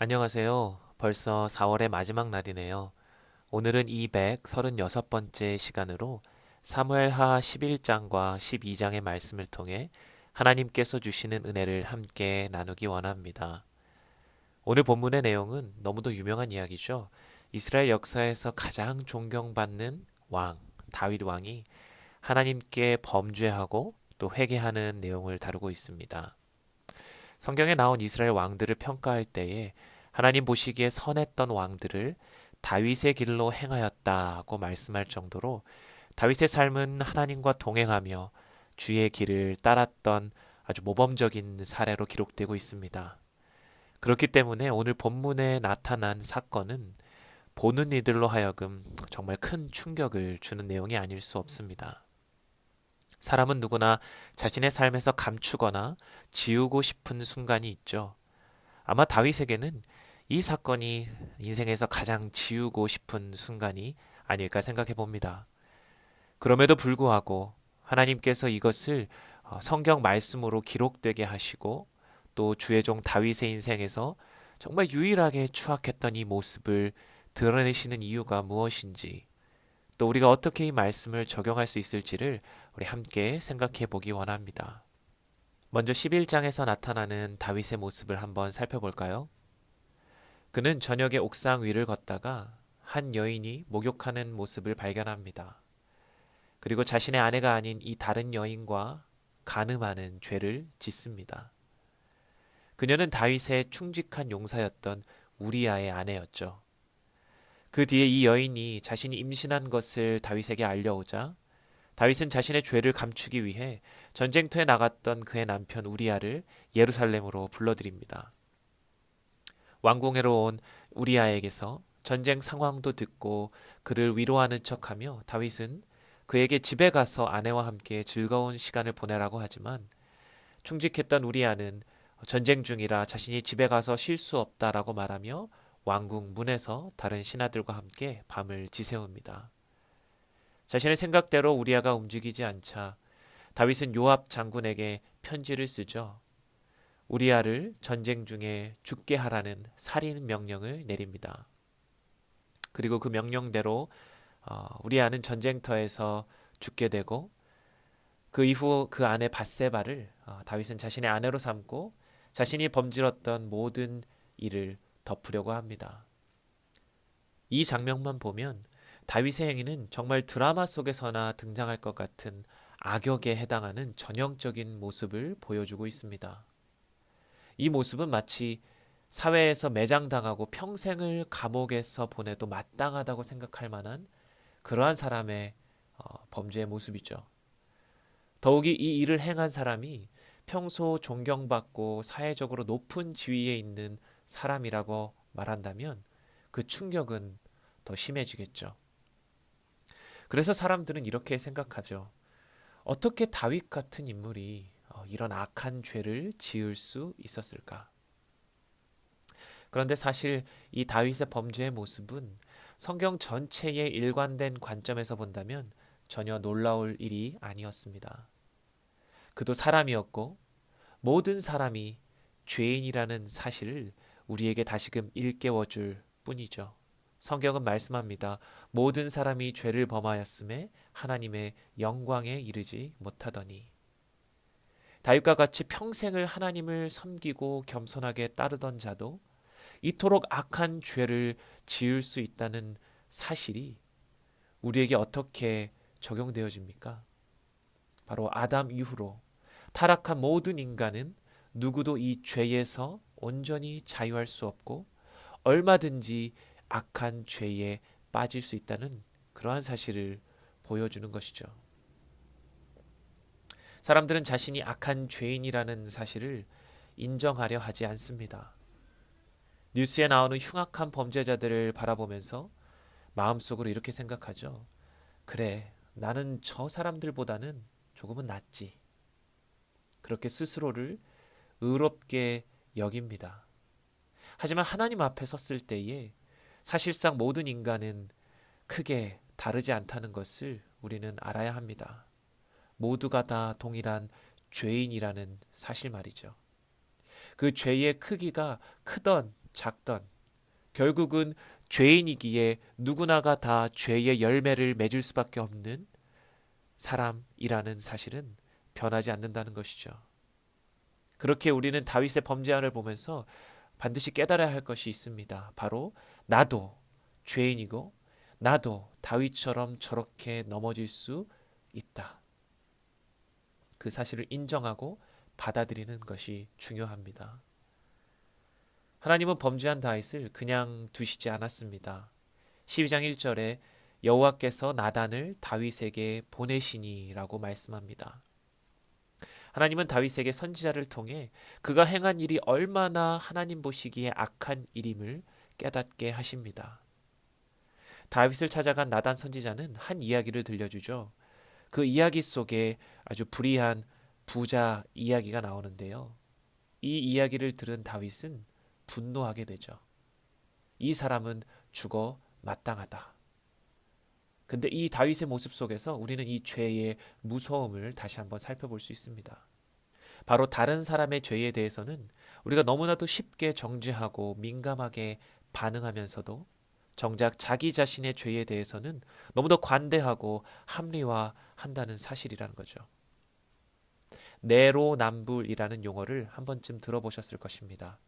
안녕하세요. 벌써 4월의 마지막 날이네요. 오늘은 236번째 시간으로 사무엘하 11장과 12장의 말씀을 통해 하나님께서 주시는 은혜를 함께 나누기 원합니다. 오늘 본문의 내용은 너무도 유명한 이야기죠. 이스라엘 역사에서 가장 존경받는 왕, 다윗 왕이 하나님께 범죄하고 또 회개하는 내용을 다루고 있습니다. 성경에 나온 이스라엘 왕들을 평가할 때에 하나님 보시기에 선했던 왕들을 다윗의 길로 행하였다고 말씀할 정도로 다윗의 삶은 하나님과 동행하며 주의 길을 따랐던 아주 모범적인 사례로 기록되고 있습니다. 그렇기 때문에 오늘 본문에 나타난 사건은 보는 이들로 하여금 정말 큰 충격을 주는 내용이 아닐 수 없습니다. 사람은 누구나 자신의 삶에서 감추거나 지우고 싶은 순간이 있죠. 아마 다윗에게는 이 사건이 인생에서 가장 지우고 싶은 순간이 아닐까 생각해 봅니다. 그럼에도 불구하고 하나님께서 이것을 성경 말씀으로 기록되게 하시고 또 주의 종 다윗의 인생에서 정말 유일하게 추악했던 이 모습을 드러내시는 이유가 무엇인지 또 우리가 어떻게 이 말씀을 적용할 수 있을지를 우리 함께 생각해 보기 원합니다. 먼저 11장에서 나타나는 다윗의 모습을 한번 살펴볼까요? 그는 저녁에 옥상 위를 걷다가 한 여인이 목욕하는 모습을 발견합니다. 그리고 자신의 아내가 아닌 이 다른 여인과 간음하는 죄를 짓습니다. 그녀는 다윗의 충직한 용사였던 우리아의 아내였죠. 그 뒤에 이 여인이 자신이 임신한 것을 다윗에게 알려오자 다윗은 자신의 죄를 감추기 위해 전쟁터에 나갔던 그의 남편 우리아를 예루살렘으로 불러들입니다. 왕궁으로 온 우리아에게서 전쟁 상황도 듣고 그를 위로하는 척하며 다윗은 그에게 집에 가서 아내와 함께 즐거운 시간을 보내라고 하지만 충직했던 우리아는 전쟁 중이라 자신이 집에 가서 쉴 수 없다라고 말하며 왕궁 문에서 다른 신하들과 함께 밤을 지새웁니다. 자신의 생각대로 우리아가 움직이지 않자 다윗은 요압 장군에게 편지를 쓰죠. 우리아를 전쟁 중에 죽게 하라는 살인 명령을 내립니다. 그리고 그 명령대로 우리아는 전쟁터에서 죽게 되고 그 이후 그 아내 밧세바를 다윗은 자신의 아내로 삼고 자신이 범질었던 모든 일을 덮으려고 합니다. 이 장면만 보면 다윗의 행위는 정말 드라마 속에서나 등장할 것 같은 악역에 해당하는 전형적인 모습을 보여주고 있습니다. 이 모습은 마치 사회에서 매장당하고 평생을 감옥에서 보내도 마땅하다고 생각할 만한 그러한 사람의 범죄의 모습이죠. 더욱이 이 일을 행한 사람이 평소 존경받고 사회적으로 높은 지위에 있는 사람이라고 말한다면 그 충격은 더 심해지겠죠. 그래서 사람들은 이렇게 생각하죠. 어떻게 다윗 같은 인물이 이런 악한 죄를 지을 수 있었을까? 그런데 사실 이 다윗의 범죄의 모습은 성경 전체의 일관된 관점에서 본다면 전혀 놀라울 일이 아니었습니다. 그도 사람이었고 모든 사람이 죄인이라는 사실을 우리에게 다시금 일깨워 줄 뿐이죠. 성경은 말씀합니다. 모든 사람이 죄를 범하였음에 하나님의 영광에 이르지 못하더니. 다윗과 같이 평생을 하나님을 섬기고 겸손하게 따르던 자도 이토록 악한 죄를 지을 수 있다는 사실이 우리에게 어떻게 적용되어집니까? 바로 아담 이후로 타락한 모든 인간은 누구도 이 죄에서 온전히 자유할 수 없고 얼마든지 악한 죄에 빠질 수 있다는 그러한 사실을 보여주는 것이죠. 사람들은 자신이 악한 죄인이라는 사실을 인정하려 하지 않습니다. 뉴스에 나오는 흉악한 범죄자들을 바라보면서 마음속으로 이렇게 생각하죠. 그래, 나는 저 사람들보다는 조금은 낫지. 그렇게 스스로를 의롭게 여깁니다. 하지만 하나님 앞에 섰을 때에 사실상 모든 인간은 크게 다르지 않다는 것을 우리는 알아야 합니다. 모두가 다 동일한 죄인이라는 사실 말이죠. 그 죄의 크기가 크던 작던 결국은 죄인이기에 누구나가 다 죄의 열매를 맺을 수밖에 없는 사람이라는 사실은 변하지 않는다는 것이죠. 그렇게 우리는 다윗의 범죄안을 보면서 반드시 깨달아야 할 것이 있습니다. 바로 나도 죄인이고 나도 다윗처럼 저렇게 넘어질 수 있다. 그 사실을 인정하고 받아들이는 것이 중요합니다. 하나님은 범죄한 다윗을 그냥 두시지 않았습니다. 12장 1절에 여호와께서 나단을 다윗에게 보내시니라고 말씀합니다. 하나님은 다윗에게 선지자를 통해 그가 행한 일이 얼마나 하나님 보시기에 악한 일임을 깨닫게 하십니다. 다윗을 찾아간 나단 선지자는 한 이야기를 들려주죠. 그 이야기 속에 아주 불의한 부자 이야기가 나오는데요. 이 이야기를 들은 다윗은 분노하게 되죠. 이 사람은 죽어 마땅하다. 근데 이 다윗의 모습 속에서 우리는 이 죄의 무서움을 다시 한번 살펴볼 수 있습니다. 바로 다른 사람의 죄에 대해서는 우리가 너무나도 쉽게 정죄하고 민감하게 반응하면서도 정작 자기 자신의 죄에 대해서는 너무도 관대하고 합리화한다는 사실이라는 거죠. 내로남불이라는 용어를 한 번쯤 들어보셨을 것입니다.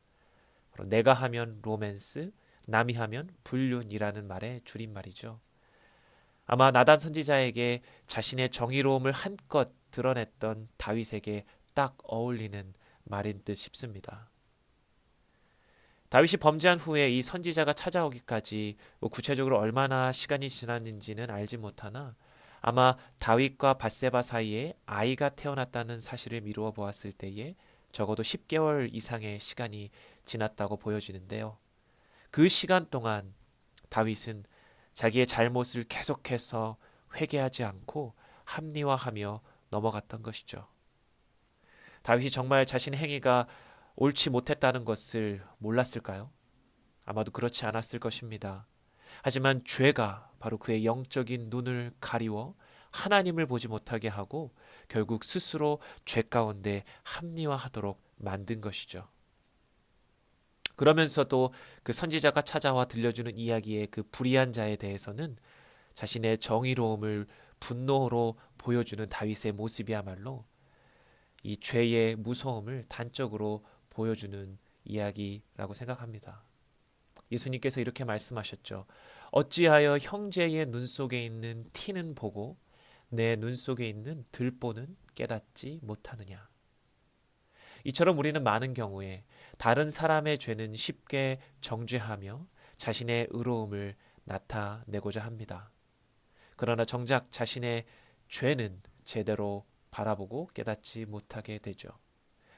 내가 하면 로맨스, 남이 하면 불륜이라는 말의 줄임말이죠. 아마 나단 선지자에게 자신의 정의로움을 한껏 드러냈던 다윗에게 딱 어울리는 말인 듯 싶습니다. 다윗이 범죄한 후에 이 선지자가 찾아오기까지 구체적으로 얼마나 시간이 지났는지는 알지 못하나 아마 다윗과 밧세바 사이에 아이가 태어났다는 사실을 미루어 보았을 때에 적어도 10개월 이상의 시간이 지났다고 보여지는데요. 그 시간 동안 다윗은 자기의 잘못을 계속해서 회개하지 않고 합리화하며 넘어갔던 것이죠. 다윗이 정말 자신의 행위가 옳지 못했다는 것을 몰랐을까요? 아마도 그렇지 않았을 것입니다. 하지만 죄가 바로 그의 영적인 눈을 가리워 하나님을 보지 못하게 하고 결국 스스로 죄 가운데 합리화하도록 만든 것이죠. 그러면서도 그 선지자가 찾아와 들려주는 이야기의 그 불의한 자에 대해서는 자신의 정의로움을 분노로 보여주는 다윗의 모습이야말로 이 죄의 무서움을 단적으로 보여주는 이야기라고 생각합니다. 예수님께서 이렇게 말씀하셨죠. 어찌하여 형제의 눈 속에 있는 티는 보고 내 눈 속에 있는 들보는 깨닫지 못하느냐. 이처럼 우리는 많은 경우에 다른 사람의 죄는 쉽게 정죄하며 자신의 의로움을 나타내고자 합니다. 그러나 정작 자신의 죄는 제대로 바라보고 깨닫지 못하게 되죠.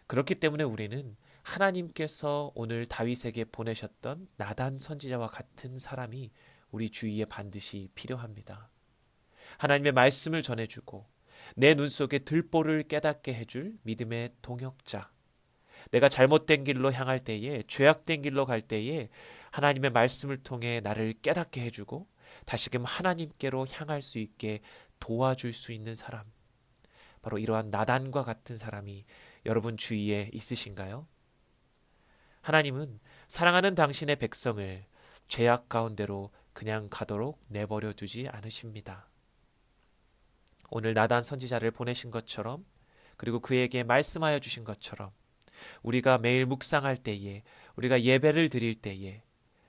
그렇기 때문에 우리는 하나님께서 오늘 다윗에게 보내셨던 나단 선지자와 같은 사람이 우리 주위에 반드시 필요합니다. 하나님의 말씀을 전해주고 내 눈 속에 들보를 깨닫게 해줄 믿음의 동역자. 내가 잘못된 길로 향할 때에, 죄악된 길로 갈 때에 하나님의 말씀을 통해 나를 깨닫게 해주고 다시금 하나님께로 향할 수 있게 도와줄 수 있는 사람. 바로 이러한 나단과 같은 사람이 여러분 주위에 있으신가요? 하나님은 사랑하는 당신의 백성을 죄악 가운데로 그냥 가도록 내버려 두지 않으십니다. 오늘 나단 선지자를 보내신 것처럼 그리고 그에게 말씀하여 주신 것처럼 우리가 매일 묵상할 때에 우리가 예배를 드릴 때에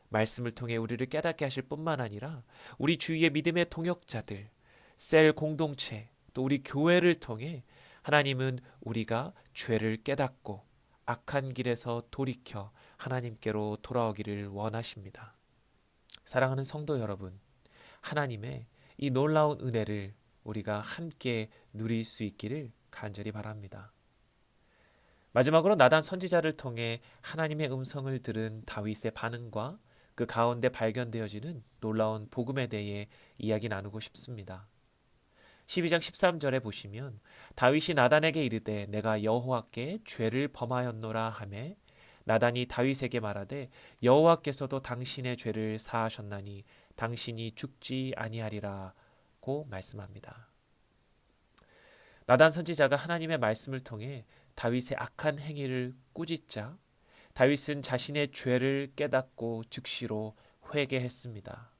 말씀을 통해 우리를 깨닫게 하실 뿐만 아니라 우리 주위의 믿음의 동역자들, 셀 공동체 또 우리 교회를 통해 하나님은 우리가 죄를 깨닫고 악한 길에서 돌이켜 하나님께로 돌아오기를 원하십니다. 사랑하는 성도 여러분, 하나님의 이 놀라운 은혜를 우리가 함께 누릴 수 있기를 간절히 바랍니다. 마지막으로 나단 선지자를 통해 하나님의 음성을 들은 다윗의 반응과 그 가운데 발견되어지는 놀라운 복음에 대해 이야기 나누고 싶습니다. 12장 13절에 보시면 다윗이 나단에게 이르되 내가 여호와께 죄를 범하였노라 하매 나단이 다윗에게 말하되 여호와께서도 당신의 죄를 사하셨나니 당신이 죽지 아니하리라고 말씀합니다. 나단 선지자가 하나님의 말씀을 통해 다윗의 악한 행위를 꾸짖자 다윗은 자신의 죄를 깨닫고 즉시로 회개했습니다.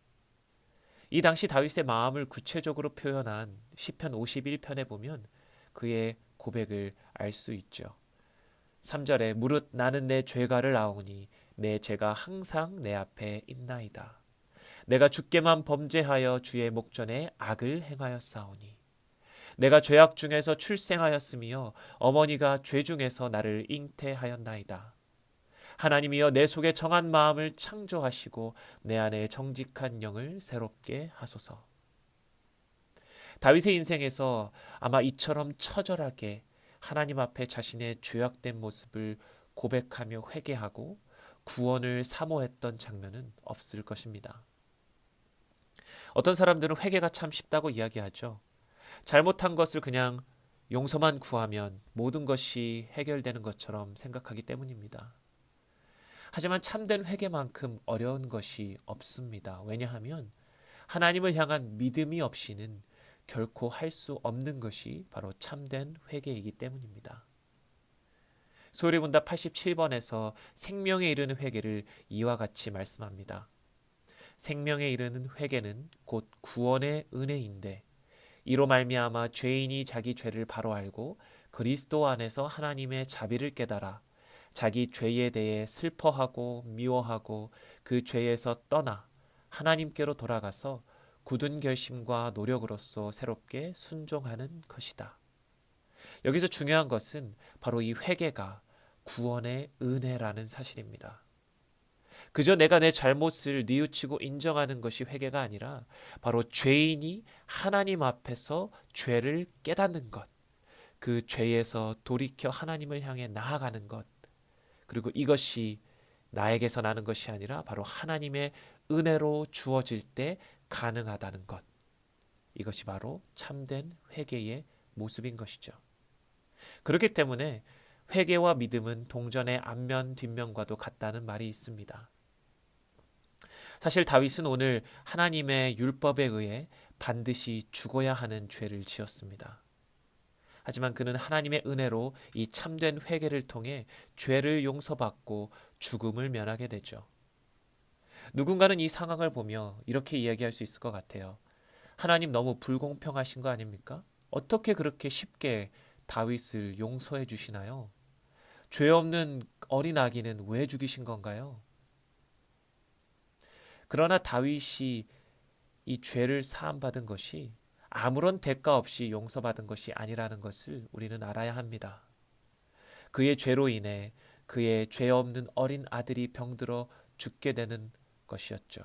이 당시 다윗의 마음을 구체적으로 표현한 시편 51편에 보면 그의 고백을 알 수 있죠. 3절에 무릇 나는 내 죄가를 아오니 내 죄가 항상 내 앞에 있나이다. 내가 주께만 범죄하여 주의 목전에 악을 행하였사오니 내가 죄악 중에서 출생하였으며 어머니가 죄 중에서 나를 잉태하였나이다. 하나님이여 내 속에 정한 마음을 창조하시고 내 안에 정직한 영을 새롭게 하소서. 다윗의 인생에서 아마 이처럼 처절하게 하나님 앞에 자신의 죄악된 모습을 고백하며 회개하고 구원을 사모했던 장면은 없을 것입니다. 어떤 사람들은 회개가 참 쉽다고 이야기하죠. 잘못한 것을 그냥 용서만 구하면 모든 것이 해결되는 것처럼 생각하기 때문입니다. 하지만 참된 회개만큼 어려운 것이 없습니다. 왜냐하면 하나님을 향한 믿음이 없이는 결코 할 수 없는 것이 바로 참된 회개이기 때문입니다. 소리문답 87번에서 생명에 이르는 회개를 이와 같이 말씀합니다. 생명에 이르는 회개는 곧 구원의 은혜인데 이로 말미암아 죄인이 자기 죄를 바로 알고 그리스도 안에서 하나님의 자비를 깨달아 자기 죄에 대해 슬퍼하고 미워하고 그 죄에서 떠나 하나님께로 돌아가서 굳은 결심과 노력으로써 새롭게 순종하는 것이다. 여기서 중요한 것은 바로 이 회개가 구원의 은혜라는 사실입니다. 그저 내가 내 잘못을 뉘우치고 인정하는 것이 회개가 아니라 바로 죄인이 하나님 앞에서 죄를 깨닫는 것, 그 죄에서 돌이켜 하나님을 향해 나아가는 것, 그리고 이것이 나에게서 나는 것이 아니라 바로 하나님의 은혜로 주어질 때 가능하다는 것. 이것이 바로 참된 회개의 모습인 것이죠. 그렇기 때문에 회개와 믿음은 동전의 앞면 뒷면과도 같다는 말이 있습니다. 사실 다윗은 오늘 하나님의 율법에 의해 반드시 죽어야 하는 죄를 지었습니다. 하지만 그는 하나님의 은혜로 이 참된 회개를 통해 죄를 용서받고 죽음을 면하게 되죠. 누군가는 이 상황을 보며 이렇게 이야기할 수 있을 것 같아요. 하나님 너무 불공평하신 거 아닙니까? 어떻게 그렇게 쉽게 다윗을 용서해 주시나요? 죄 없는 어린 아기는 왜 죽이신 건가요? 그러나 다윗이 이 죄를 사함받은 것이 아무런 대가 없이 용서받은 것이 아니라는 것을 우리는 알아야 합니다. 그의 죄로 인해 그의 죄 없는 어린 아들이 병들어 죽게 되는 것이었죠.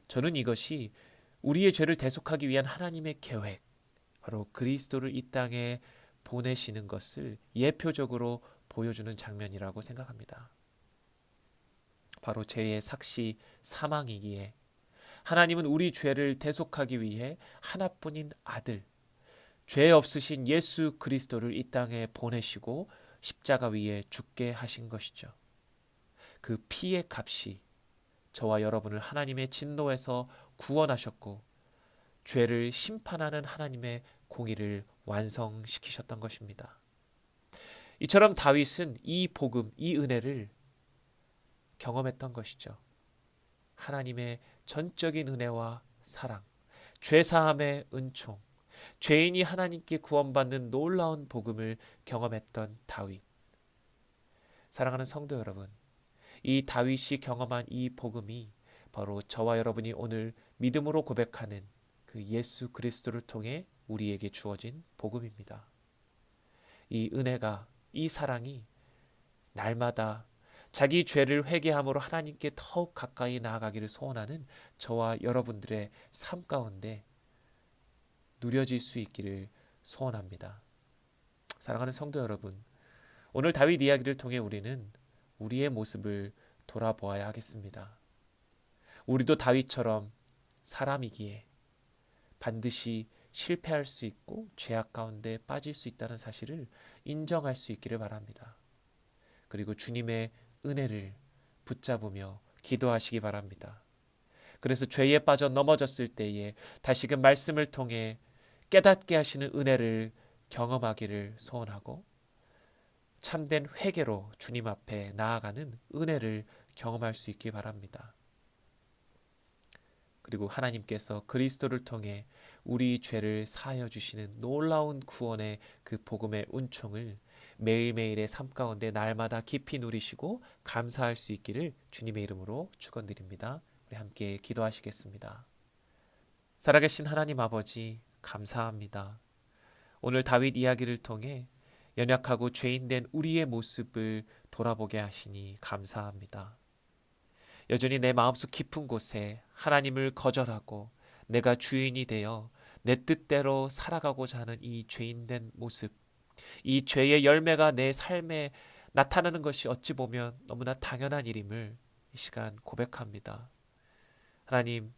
저는 이것이 우리의 죄를 대속하기 위한 하나님의 계획, 바로 그리스도를 이 땅에 보내시는 것을 예표적으로 보여주는 장면이라고 생각합니다. 바로 죄의 삭시 사망이기에 하나님은 우리 죄를 대속하기 위해 하나뿐인 아들, 죄 없으신 예수 그리스도를 이 땅에 보내시고 십자가 위에 죽게 하신 것이죠. 그 피의 값이 저와 여러분을 하나님의 진노에서 구원하셨고 죄를 심판하는 하나님의 공의를 완성시키셨던 것입니다. 이처럼 다윗은 이 복음, 이 은혜를 경험했던 것이죠. 하나님의 전적인 은혜와 사랑, 죄사함의 은총, 죄인이 하나님께 구원받는 놀라운 복음을 경험했던 다윗. 사랑하는 성도 여러분, 이 다윗이 경험한 이 복음이 바로 저와 여러분이 오늘 믿음으로 고백하는 그 예수 그리스도를 통해 우리에게 주어진 복음입니다. 이 은혜가, 이 사랑이 날마다 자기 죄를 회개함으로 하나님께 더욱 가까이 나아가기를 소원하는 저와 여러분들의 삶 가운데 누려질 수 있기를 소원합니다. 사랑하는 성도 여러분, 오늘 다윗 이야기를 통해 우리는 우리의 모습을 돌아보아야 하겠습니다. 우리도 다윗처럼 사람이기에 반드시 실패할 수 있고 죄악 가운데 빠질 수 있다는 사실을 인정할 수 있기를 바랍니다. 그리고 주님의 은혜를 붙잡으며 기도하시기 바랍니다. 그래서 죄에 빠져 넘어졌을 때에 다시금 말씀을 통해 깨닫게 하시는 은혜를 경험하기를 소원하고 참된 회개로 주님 앞에 나아가는 은혜를 경험할 수 있기 바랍니다. 그리고 하나님께서 그리스도를 통해 우리 죄를 사하여 주시는 놀라운 구원의 그 복음의 은총을 매일매일의 삶 가운데 날마다 깊이 누리시고 감사할 수 있기를 주님의 이름으로 축원드립니다. 우리 함께 기도하시겠습니다. 살아계신 하나님 아버지, 감사합니다. 오늘 다윗 이야기를 통해 연약하고 죄인된 우리의 모습을 돌아보게 하시니 감사합니다. 여전히 내 마음속 깊은 곳에 하나님을 거절하고 내가 주인이 되어 내 뜻대로 살아가고자 하는 이 죄인된 모습, 이 죄의 열매가 내 삶에 나타나는 것이 어찌 보면 너무나 당연한 일임을 이 시간 고백합니다. 하나님,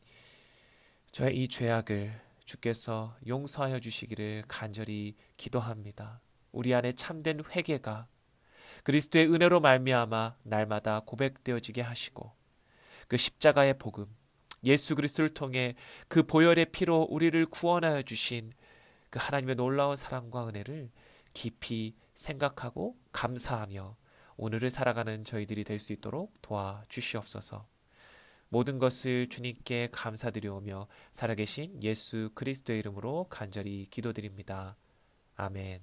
저의 이 죄악을 주께서 용서하여 주시기를 간절히 기도합니다. 우리 안에 참된 회개가 그리스도의 은혜로 말미암아 날마다 고백되어지게 하시고 그 십자가의 복음, 예수 그리스도를 통해 그 보혈의 피로 우리를 구원하여 주신 그 하나님의 놀라운 사랑과 은혜를 깊이 생각하고 감사하며 오늘을 살아가는 저희들이 될 수 있도록 도와주시옵소서. 모든 것을 주님께 감사드리오며 살아계신 예수 그리스도의 이름으로 간절히 기도드립니다. 아멘.